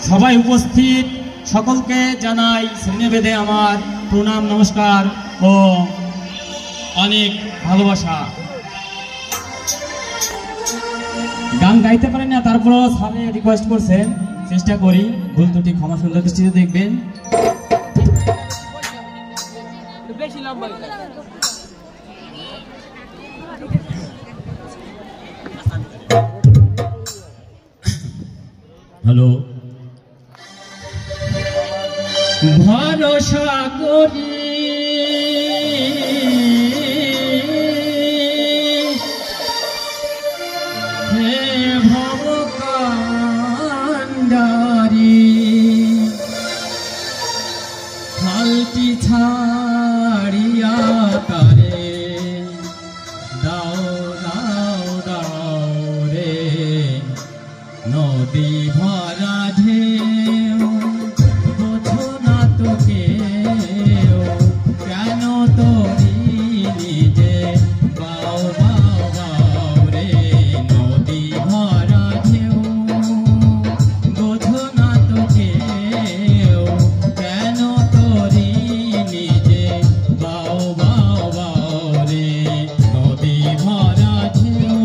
সবাই উপস্থিত সকলকে জানাই শ্রেণীভেদে আমার প্রণাম নমস্কার ও অনেক ভালোবাসা। গান গাইতে পারেন না, তারপরও সামনে রিকোয়েস্ট করছেন, চেষ্টা করি, ভুল ত্রুটি ক্ষমা সুন্দর দৃষ্টিতে দেখবেন। হ্যালো, ভরসা করি হে ভবকান্ডারি, হালটি ছাড়িয়া তারে দাও দাও দাও রে, নদী ভরা ঢেউ বোঝো না তো কেউ, কেন তোরি নিজে বাও বাও বাও রে, নদী ভরা ঢেউ বোঝো না তো কেউ, কেন তোরি নিজে বাও বাও বাও রে, নদী ভরা ঢেউ।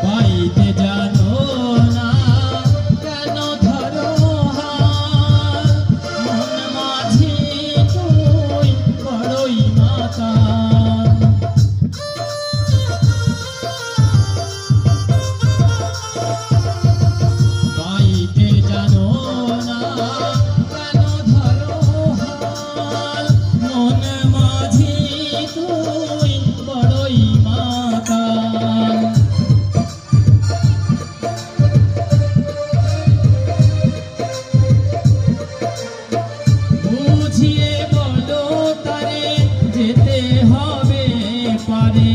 বাইতে জানো না কেন ধরো হাল, মন মাঝি তুই বড়ই মাতাল। বাইতে জানো না কেন ধরো হাল, মন মাঝি তুই বড়ই মাতাল। বুঝিয়ে বলো তারে যেতে হবে পারে,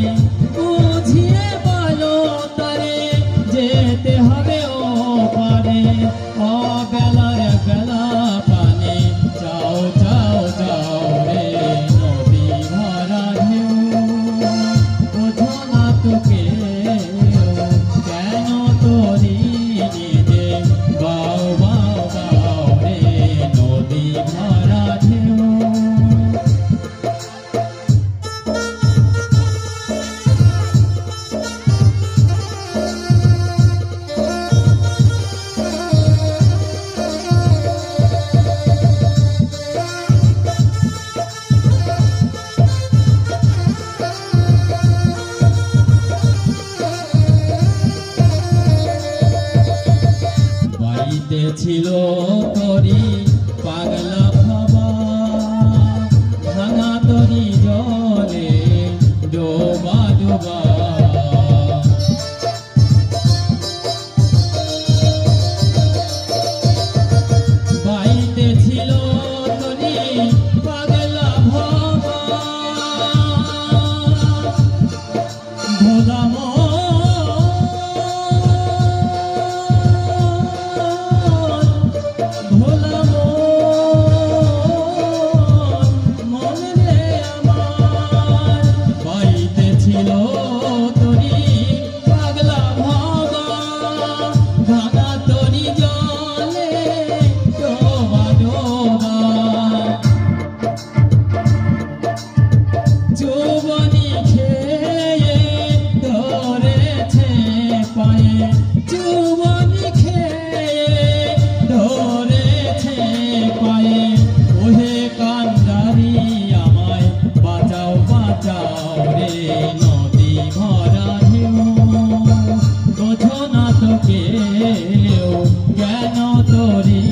বুঝিয়ে বলো তারে যেতে হবে ও পারে, অবেলার বেলা পানে যাও যাও যাও রে, নদী ভরা ঢেউ বোঝো না তো কেউ, কেন তোরি নিজে বাও বাও বাও রে, নদী ভরা ঢেউ। বাড়িতে ছিল তরি পাগলা ভাবা, ভাঙা তরি জলে ডোবা ডোবা। বাড়িতে ছিল তরি পাগলা ভাবা, ভোলা ভোলা মন রে আমার, বাড়িতে ছিল তরি পাগলা ভাবা, ভাঙা তরি জলে ডোবা ডোবা। যৌবনি খেয়ে ধরেছে পায়ে, যৌবনি খেয়ে ধরেছে পায়ে, ওহে কান্ডারি আমায় বাঁচাও বাঁচাও রে, নদী ভরা ঢেউ বোঝো না তো কেউ, কেন তোরি